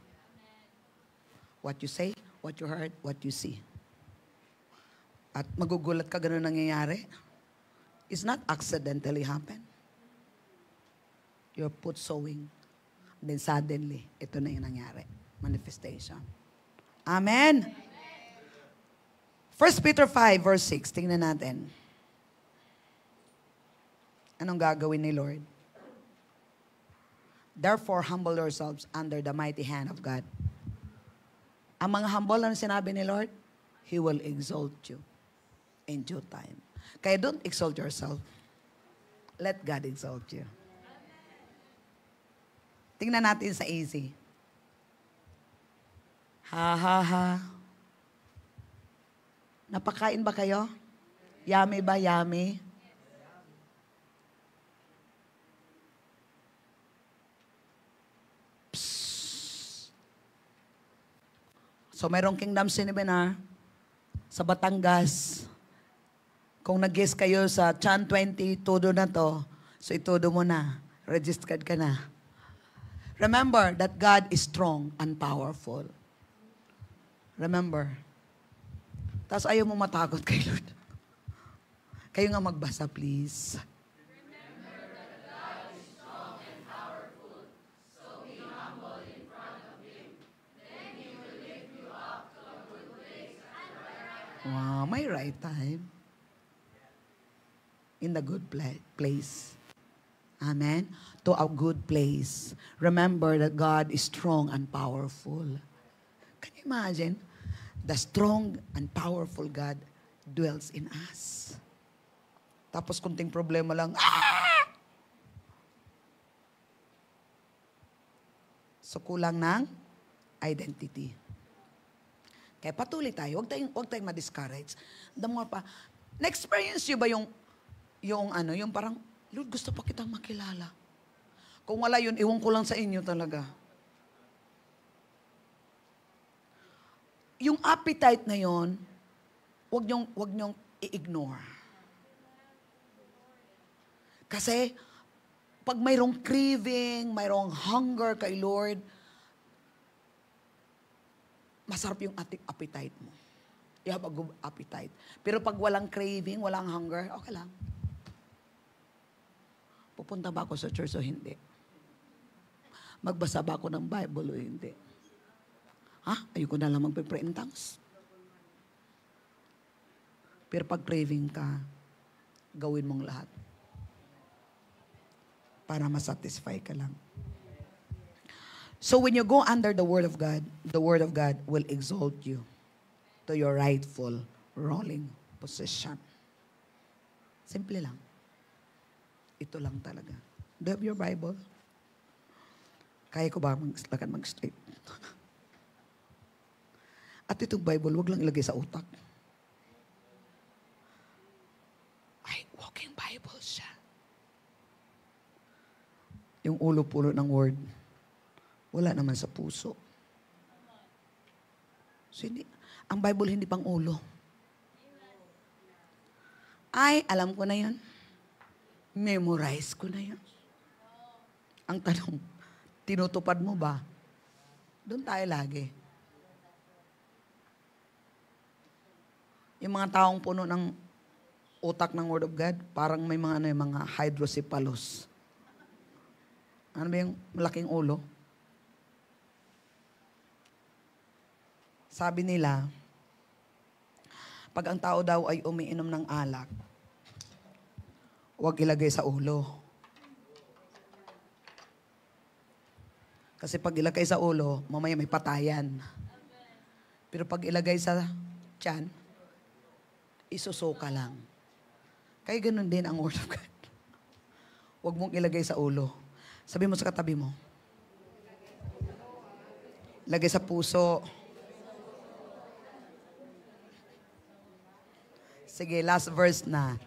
Speaker 1: What you say, what you heard, what you see. At magugulat ka ganun nangyayari. It's not accidentally happen. You're put sowing. Then suddenly, ito na yung nangyari. Manifestation. Amen? 1 Peter 5 verse 6. Tingnan natin. Anong gagawin ni Lord? Therefore, humble yourselves under the mighty hand of God. Ang mga humble, ano sinabi ni Lord? He will exalt you in due time. Kaya don't exalt yourself. Let God exalt you. Tingnan natin sa easy. Ha, ha, ha. Napakain ba kayo? Yummy ba? Yummy? So, mayroong Kingdom Seminar sa Batangas. Kung nag-guess kayo sa Chan 20, todo na to. So, itudo mo na. Registered ka na. Remember that God is strong and powerful. Remember. Tapos ayaw mo matakot kay Lord. Kayo nga magbasa, please. Wow, may right time. In the good place. Amen? To a good place. Remember that God is strong and powerful. Can you imagine? The strong and powerful God dwells in us. Tapos kunting problema lang, So kulang ng identity. Kaya patuloy tayo. Huwag tayong ma-discourage. The more pa, na-experience nyo ba yung parang, Lord, gusto pa kitang makilala. Kung wala yun, iwan ko lang sa inyo talaga. Yung appetite na yun, huwag nyong i-ignore. Kasi, pag mayroong craving, mayroong hunger kay Lord, masarap yung appetite mo. You have a good appetite. Pero pag walang craving, walang hunger, okay lang. Pupunta ba ako sa church o hindi? Magbasa ba ako ng Bible o hindi? Ayoko na lang magpe-pray in tongues. Pero pag craving ka, gawin mong lahat. Para masatisfy ka lang. So when you go under the Word of God will exalt you to your rightful ruling position. Simple lang. Ito lang talaga. Do you have your Bible? Kaya ko ba mag-straight? At itong Bible, wag lang ilagay sa utak. Ay, walking Bible siya. Yung ulo-pulo ng Word. Wala naman sa puso. So, ang Bible hindi pang ulo. Ay, alam ko na yan. Memorize ko na yan. Ang tanong, tinutupad mo ba? Doon tayo lagi. Yung mga taong puno ng utak ng Word of God, parang may mga hydrocephalus. Ano ba yung malaking ulo? Sabi nila, pag ang tao daw ay umiinom ng alak, huwag ilagay sa ulo. Kasi pag ilagay sa ulo, mamaya may patayan. Pero pag ilagay sa tiyan, isusuka lang. Kaya ganun din ang Word of God. Huwag mong ilagay sa ulo. Sabi mo sa katabi mo, lagay sa puso. Sige, last verse na.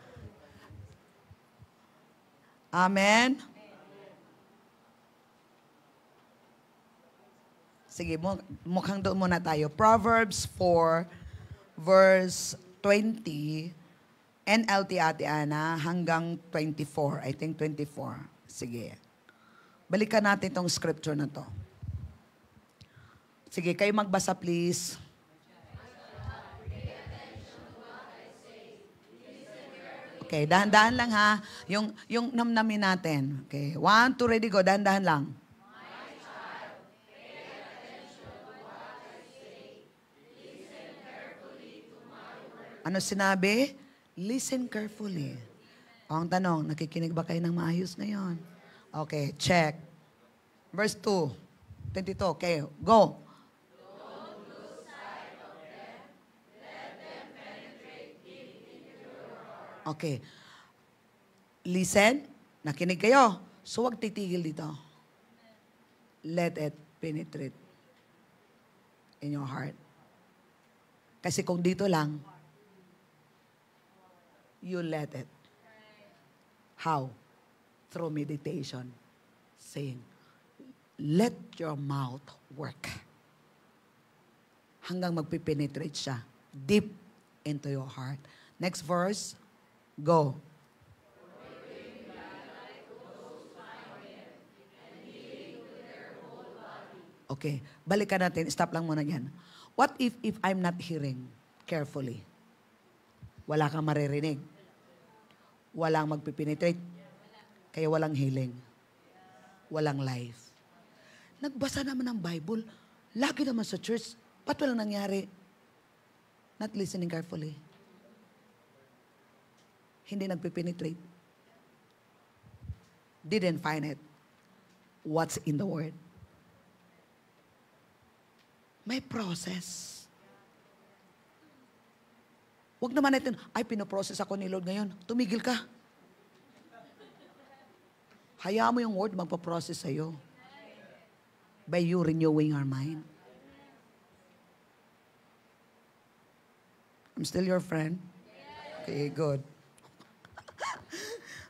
Speaker 1: Amen? Sige, mukhang doon muna tayo. Proverbs 4, verse 20, NLT Ate Ana, hanggang 24. I think 24. Sige. Balikan natin itong scripture na to. Sige, kayo magbasa please. Okay, dahan-dahan lang ha. Yung namnamin natin. Okay, 1, 2, ready, go. Dahan-dahan lang. Ano sinabi? Listen carefully. Ang tanong, nakikinig ba kayo ng maayos ngayon? Okay, check. Verse 2, 22. Okay, go. Okay. Listen, nakinig kayo. So, wag titigil dito. Let it penetrate in your heart. Kasi kung dito lang, you let it. How? Through meditation. Saying, let your mouth work. Hanggang magpipenetrate siya. Deep into your heart. Next verse. Go. Okay. Balikan natin. Stop lang muna yan. What if I'm not hearing carefully? Wala kang maririnig. Walang magpipenetrate. Kaya walang healing. Walang life. Nagbasa naman ng Bible. Lagi naman sa church. Ba't walang nangyari? Not listening carefully. Hindi nagpipenetrate. Didn't find it. What's in the Word? May process. Huwag naman natin, ay, pinoprocess ako ni Lord ngayon. Tumigil ka. Hayaan mo yung Word magpaprocess sa'yo. By you renewing our mind. I'm still your friend? Okay, good.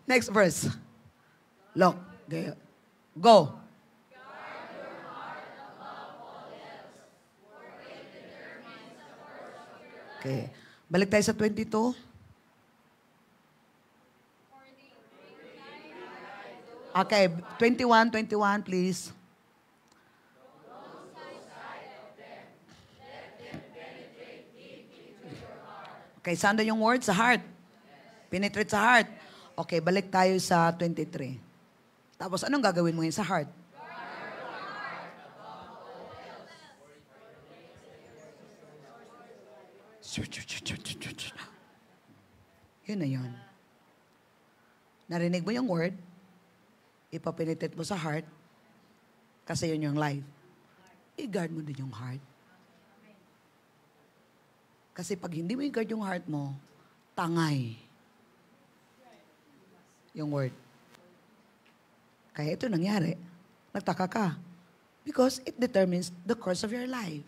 Speaker 1: Next verse. Look. Go. Okay. Balik tayo sa 22. Okay, 21, please. Okay, saan doon yung word? Sa heart. Penetrate sa heart. Okay, balik tayo sa 23. Tapos, anong gagawin mo yun sa heart? Yun na yun. Narinig mo yung word, ipapenetrate mo sa heart, kasi yun yung life. I-guard mo din yung heart. Kasi pag hindi mo i-guard yung heart mo, tangay yung word. Kaya ito nangyari. Nagtaka ka. Because it determines the course of your life.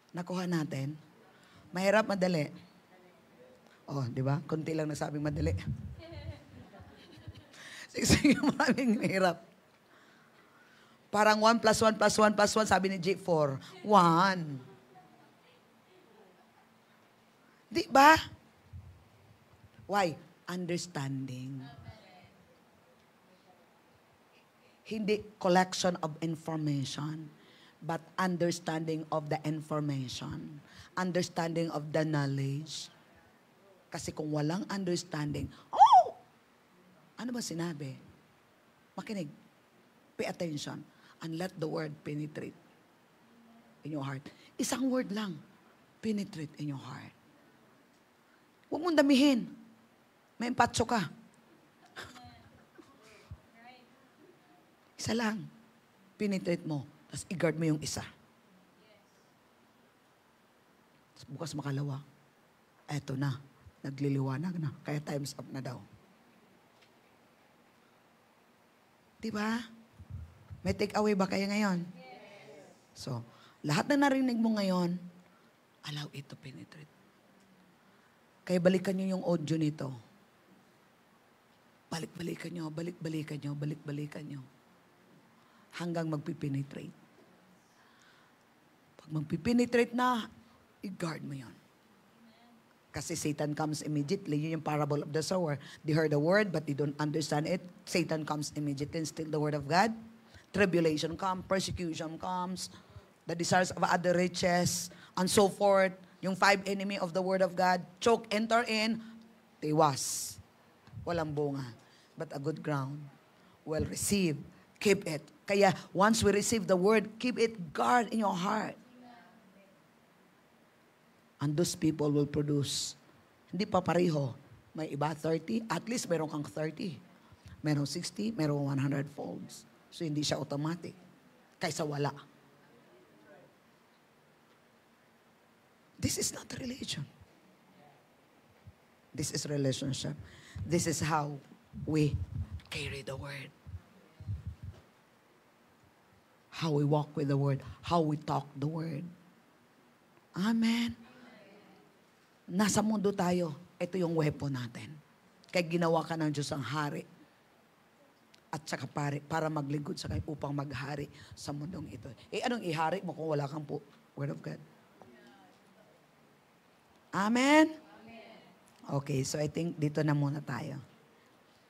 Speaker 1: Nakuha natin. Mahirap, madali. Oh, di ba? Kunti lang nasabing madali. Sige, maraming mahirap. Parang 1 plus 1 plus 1 plus 1, sabi ni J4. 1. Di ba? Why? Understanding. Hindi collection of information, but understanding of the information. Understanding of the knowledge. Kasi kung walang understanding, oh! Ano ba sinabi? Makinig. Pay attention. And let the word penetrate in your heart. Isang word lang. Penetrate in your heart. Huwag mong damihin. May empatso ka. Isa lang. Penetrate mo. Tapos i-guard mo yung isa. Tapos bukas makalawa. Eto na. Nagliliwanag na. Kaya time's up na daw. Diba? May take away ba kayo ngayon? So, Lahat na narinig mo ngayon, allow it to penetrate. Kaya balikan nyo yung audio nito. Balik-balikan nyo, balik-balikan nyo, balik-balikan nyo. Hanggang magpipenetrate. Pag magpipenetrate na, i-guard mo yun. Kasi Satan comes immediately. Yun yung parable of the sower. They heard the word, but they don't understand it. Satan comes immediately and steal the word of God. Tribulation comes, persecution comes, the desires of other riches, and so forth. Yung 5 enemy of the word of God, choke, enter in, tiwas. Walang bunga. But a good ground, well received, keep it. Kaya once we receive the word, keep it guard in your heart. And those people will produce. Hindi pa pareho. May iba 30, at least meron kang 30. Meron 60, meron 100 folds. So hindi siya automatic. Kaysa wala. This is not religion. This is relationship. This is how we carry the word. How we walk with the word. How we talk the word. Amen. Nasa mundo tayo. Ito yung weapon natin. Kaya ginawa ka ng Diyos ang hari. At saka pare, para maglingkod sa kanya upang maghari sa mundong ito. Anong ihari mo kung wala kang word of God? Amen? Okay, so I think dito na muna tayo.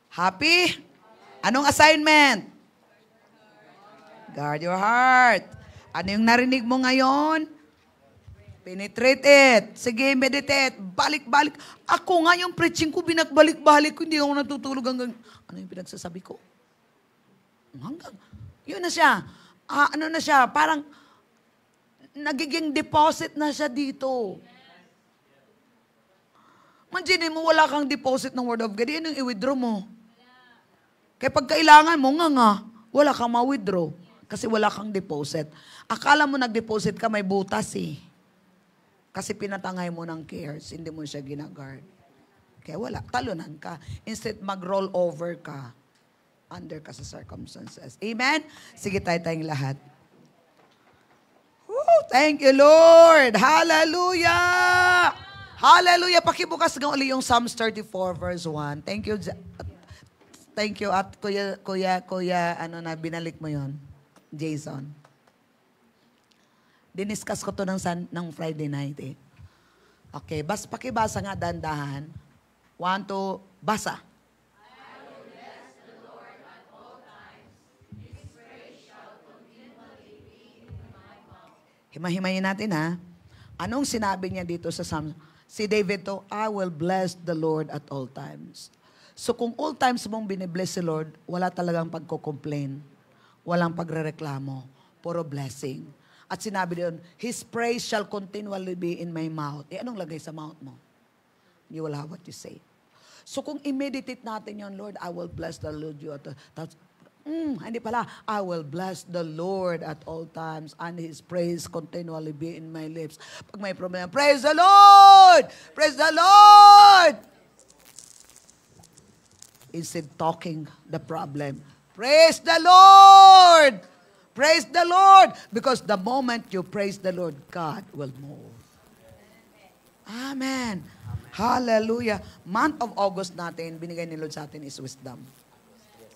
Speaker 1: Happy? Anong assignment? Guard your heart. Ano yung narinig mo ngayon? Penetrate it. Sige, meditate. Balik-balik. Ako nga yung preaching ko, binakbalik-balik ko. Hindi ako natutulog hanggang, ano yung pinagsasabi ko? Hanggang, yun na siya. Ano na siya? Parang, nagiging deposit na siya dito. Imagine mo, wala kang deposit ng Word of God. Yan yung i-withdraw mo. Kaya pag kailangan mo, wala kang ma-withdraw. Kasi wala kang deposit. Akala mo nag-deposit ka, may butas eh. Kasi pinatangay mo ng cares, hindi mo siya ginagard. Kaya wala, talunan ka. Instead, mag-roll over ka. Under ka sa circumstances. Amen? Sige tayong lahat. Woo! Thank you, Lord! Hallelujah! Hallelujah! Pakibukas nga uli yung Psalms 34 verse 1. Thank you. Thank you. At kuya, binalik mo yon, Jason. Diniscuss ko to ng Friday night eh. Okay, pakibasa nga dandahan. 1, 2, basa. I will bless the Lord at all times. His praise shall continually be in my mouth. Himahimayin natin ha. Anong sinabi niya dito sa Psalm? Si David to, I will bless the Lord at all times. So kung all times mong binibless si Lord, wala talagang pagko-complain. Walang pagrereklamo. Puro blessing. At sinabi doon, His praise shall continually be in my mouth. Anong lagay sa mouth mo? You will have what you say. So kung i-meditate natin yun, Lord, I will bless the Lord. Hindi pala, I will bless the Lord at all times and His praise continually be in my lips. Pag may problema, praise the Lord! Praise the Lord! Instead talking the problem, praise the Lord! Praise the Lord! Because the moment you praise the Lord, God will move. Amen. Hallelujah. Month of August natin, binigay ni Lord sa atin is wisdom.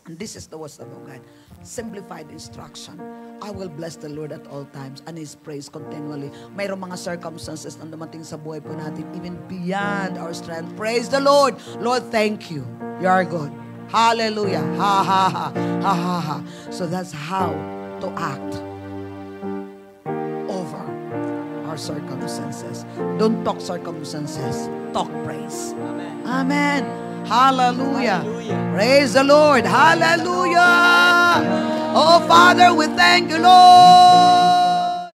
Speaker 1: And this is the wisdom of God. Simplified instruction. I will bless the Lord at all times and His praise continually. Mayroong mga circumstances na dumating sa buhay po natin, even beyond our strength. Praise the Lord. Lord, thank you. You are good. Hallelujah. Ha, ha, ha. Ha, ha, ha. So that's how to act over our circumstances. Don't talk circumstances. Talk praise. Amen. Amen. Hallelujah. Hallelujah. Praise the Lord. Hallelujah. Oh, Father, we thank you, Lord.